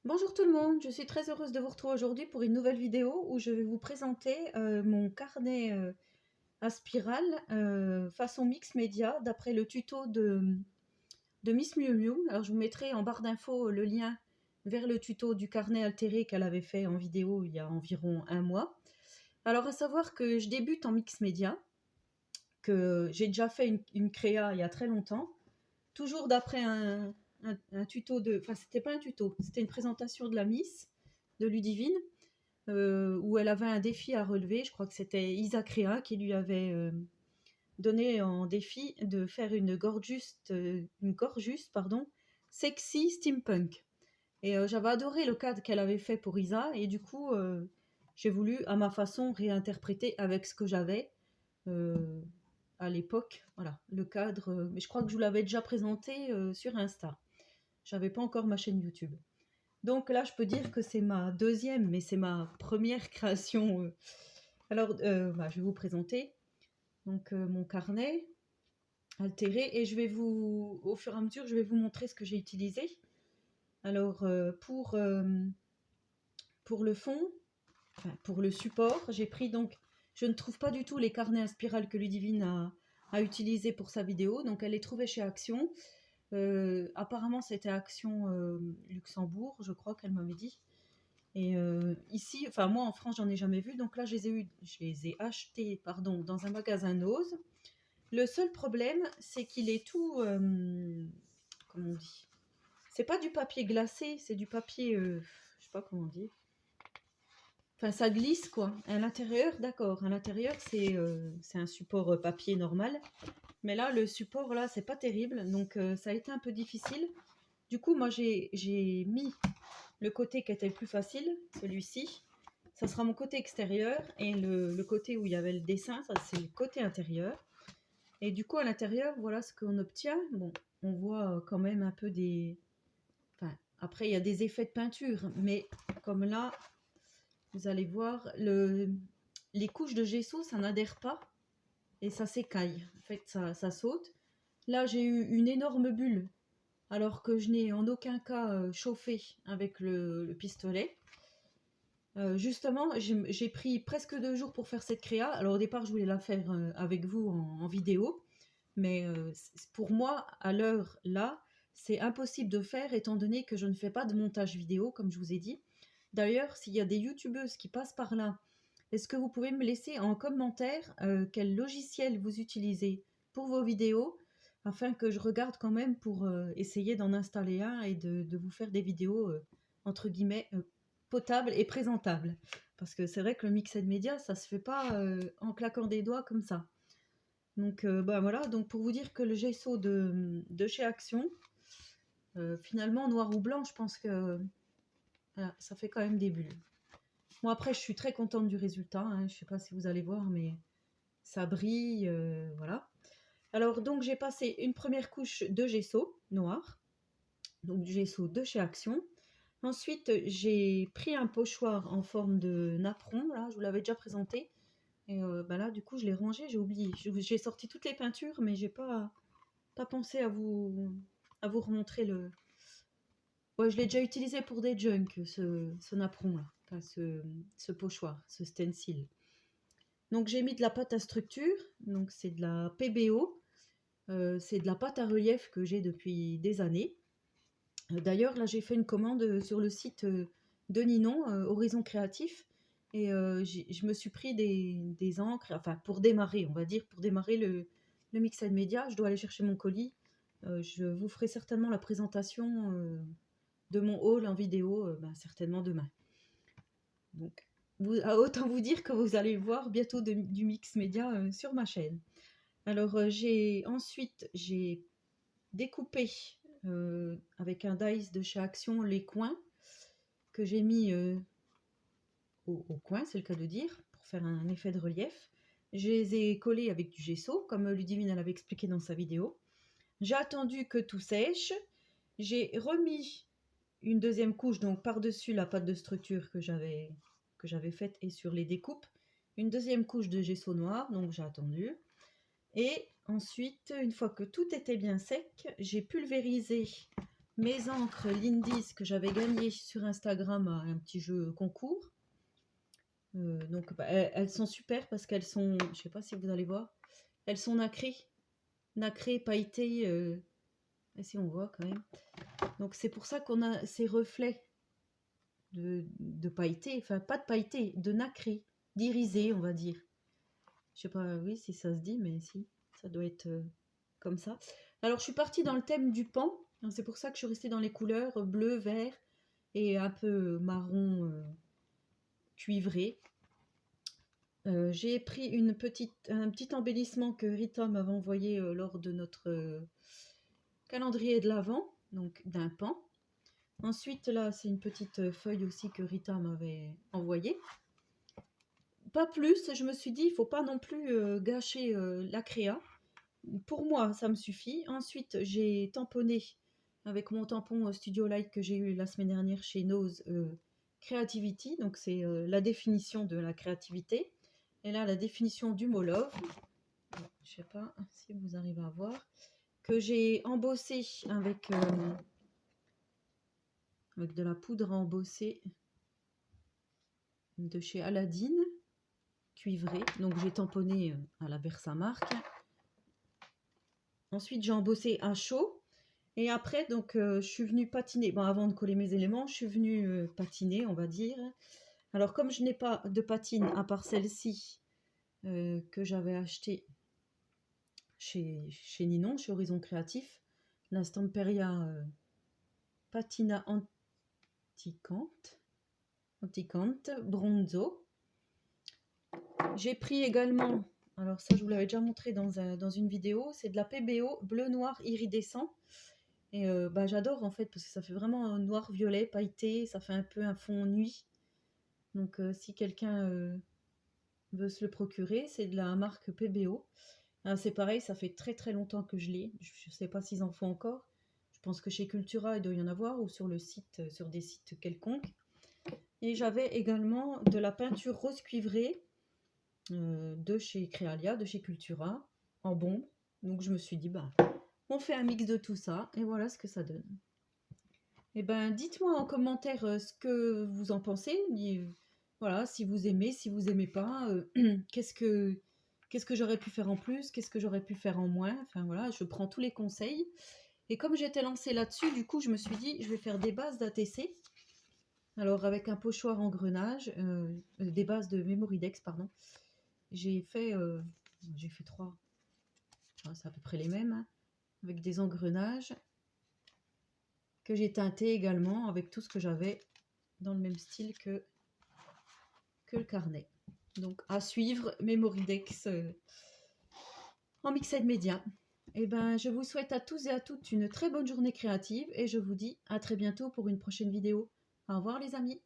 Bonjour tout le monde, je suis très heureuse de vous retrouver aujourd'hui pour une nouvelle vidéo où je vais vous présenter mon carnet à spirale façon mix média d'après le tuto de Miss Miu Miu. Alors je vous mettrai en barre d'infos le lien vers le tuto du carnet altéré qu'elle avait fait en vidéo il y a environ un mois. Alors à savoir que je débute en mix média, que j'ai déjà fait une créa il y a très longtemps, toujours d'après un tuto de... Enfin, c'était pas un tuto, c'était une présentation de la Miss, de Ludivine, où elle avait un défi à relever. Je crois que c'était Isa Créa qui lui avait donné en défi de faire une gorgeuse, pardon, sexy steampunk. Et j'avais adoré le cadre qu'elle avait fait pour Isa, et du coup, j'ai voulu à ma façon réinterpréter avec ce que j'avais euh, à l'époque. Voilà, le cadre. Mais je crois que je vous l'avais déjà présenté sur Insta. J'avais pas encore ma chaîne YouTube. Donc là, je peux dire que c'est ma deuxième, mais c'est ma première création. Alors, je vais vous présenter donc mon carnet altéré et je vais vous, au fur et à mesure, je vais vous montrer ce que j'ai utilisé. Alors, pour le fond, enfin, pour le support, j'ai pris donc, je ne trouve pas du tout les carnets à spirale que Ludivine a utilisés pour sa vidéo, donc elle les trouvait chez Action. Apparemment, c'était Action Luxembourg, je crois qu'elle m'avait dit. Et ici, enfin moi en France, j'en ai jamais vu, donc là je les ai achetés, pardon, dans un magasin Nose. Le seul problème, c'est qu'il est tout, comment on dit? C'est pas du papier glacé, c'est du papier, je sais pas comment dire. Enfin, ça glisse quoi. À l'intérieur, d'accord. À l'intérieur, c'est un support papier normal, mais là, le support là, c'est pas terrible, donc ça a été un peu difficile. Du coup, moi, j'ai mis le côté qui était le plus facile, celui-ci. Ça sera mon côté extérieur et le côté où il y avait le dessin, ça c'est le côté intérieur. Et du coup, à l'intérieur, voilà ce qu'on obtient. Bon, on voit quand même un peu des... Enfin, après, il y a des effets de peinture, mais comme là, vous allez voir, les couches de gesso, ça n'adhère pas et ça s'écaille. En fait, ça saute. Là, j'ai eu une énorme bulle, alors que je n'ai en aucun cas chauffé avec le pistolet. Justement, j'ai pris presque 2 jours pour faire cette créa. Alors au départ, je voulais la faire avec vous en vidéo, mais pour moi, à l'heure là, c'est impossible de faire étant donné que je ne fais pas de montage vidéo, comme je vous ai dit. D'ailleurs, s'il y a des youtubeuses qui passent par là, est-ce que vous pouvez me laisser en commentaire quel logiciel vous utilisez pour vos vidéos, afin que je regarde quand même pour essayer d'en installer un et de vous faire des vidéos entre guillemets potable et présentable. Parce que c'est vrai que le mixed media, ça se fait pas en claquant des doigts comme ça. Donc voilà, donc pour vous dire que le gesso de chez Action, finalement noir ou blanc, je pense que voilà, ça fait quand même des bulles. Bon après, je suis très contente du résultat, hein, je sais pas si vous allez voir, mais ça brille, voilà. Alors donc j'ai passé une première couche de gesso noir, donc du gesso de chez Action. Ensuite, j'ai pris un pochoir en forme de napperon, là, je vous l'avais déjà présenté. Et là, du coup, je l'ai rangé, j'ai oublié. J'ai sorti toutes les peintures, mais j'ai pas pensé à vous remontrer le... Ouais, je l'ai déjà utilisé pour des junks, ce napperon-là, enfin ce pochoir, ce stencil. Donc j'ai mis de la pâte à structure, donc c'est de la PBO, c'est de la pâte à relief que j'ai depuis des années. D'ailleurs, là, j'ai fait une commande sur le site de Ninon, Horizon Créatif, et je me suis pris des encres, enfin, pour démarrer, on va dire, pour démarrer le Mixed Media, je dois aller chercher mon colis. Je vous ferai certainement la présentation de mon haul en vidéo, certainement demain. Donc, autant vous dire que vous allez voir bientôt du Mix Media sur ma chaîne. Alors, ensuite, j'ai découpé avec un dice de chez Action les coins que j'ai mis au coin, c'est le cas de dire, pour faire un effet de relief. Je les ai collés avec du gesso, comme Ludivine l'avait expliqué dans sa vidéo. J'ai attendu que tout sèche. J'ai remis une deuxième couche, donc par-dessus la pâte de structure que j'avais faite et sur les découpes. Une deuxième couche de gesso noir, donc j'ai attendu. Et ensuite, une fois que tout était bien sec, j'ai pulvérisé mes encres Lindis que j'avais gagnées sur Instagram à un petit jeu concours. Donc bah, elles sont super parce qu'elles sont, je sais pas si vous allez voir, elles sont nacrées, pailletées, et si on voit quand même. Donc c'est pour ça qu'on a ces reflets de pailleté, enfin pas de pailleté, de nacré, d'irisé on va dire. Je sais pas, oui si ça se dit, mais si, ça doit être comme ça. Alors je suis partie dans le thème du pan, c'est pour ça que je suis restée dans les couleurs bleu, vert et un peu marron cuivré. J'ai pris un petit embellissement que Rita m'avait envoyé lors de notre calendrier de l'Avent, donc d'un pan. Ensuite, là, c'est une petite feuille aussi que Rita m'avait envoyée. Pas plus, je me suis dit, il ne faut pas non plus gâcher la créa. Pour moi, ça me suffit. Ensuite, j'ai tamponné avec mon tampon Studio Light que j'ai eu la semaine dernière chez Nose Creativity. Donc, c'est la définition de la créativité. Et là, la définition du mot love. Je ne sais pas si vous arrivez à voir. Que j'ai embossé avec de la poudre à embosser de chez Aladdin, cuivrée. Donc j'ai tamponné à la Versamark. Ensuite j'ai embossé à chaud. Et après, donc je suis venue patiner. Bon, avant de coller mes éléments, je suis venue patiner, on va dire. Alors comme je n'ai pas de patine à part celle-ci que j'avais achetée chez Ninon, chez Horizon Créatif, la Stamperia Patina Anticante Bronzo. J'ai pris également, alors ça je vous l'avais déjà montré dans une vidéo, c'est de la PBO bleu noir iridescent. Et bah, j'adore en fait parce que ça fait vraiment un noir violet pailleté, ça fait un peu un fond nuit. Donc si quelqu'un veut se le procurer, c'est de la marque PBO. C'est pareil, ça fait très très longtemps que je l'ai. Je ne sais pas s'ils en font encore. Je pense que chez Cultura il doit y en avoir ou sur le site, sur des sites quelconques. Et j'avais également de la peinture rose cuivrée de chez Créalia, de chez Cultura, en bombe. Donc je me suis dit, bah, on fait un mix de tout ça et voilà ce que ça donne. Et ben, dites-moi en commentaire ce que vous en pensez. Voilà, si vous aimez, si vous aimez pas, qu'est-ce que j'aurais pu faire en plus, qu'est-ce que j'aurais pu faire en moins. Enfin voilà, je prends tous les conseils. Et comme j'étais lancée là-dessus, du coup, je me suis dit, je vais faire des bases d'ATC. Alors avec un pochoir engrenage, des bases de Memoridex, pardon. J'ai fait 3, c'est à peu près les mêmes, hein, avec des engrenages que j'ai teinté également avec tout ce que j'avais dans le même style que le carnet. Donc à suivre, Memoridex en Mixed Media. Et ben, je vous souhaite à tous et à toutes une très bonne journée créative et je vous dis à très bientôt pour une prochaine vidéo. Au revoir les amis.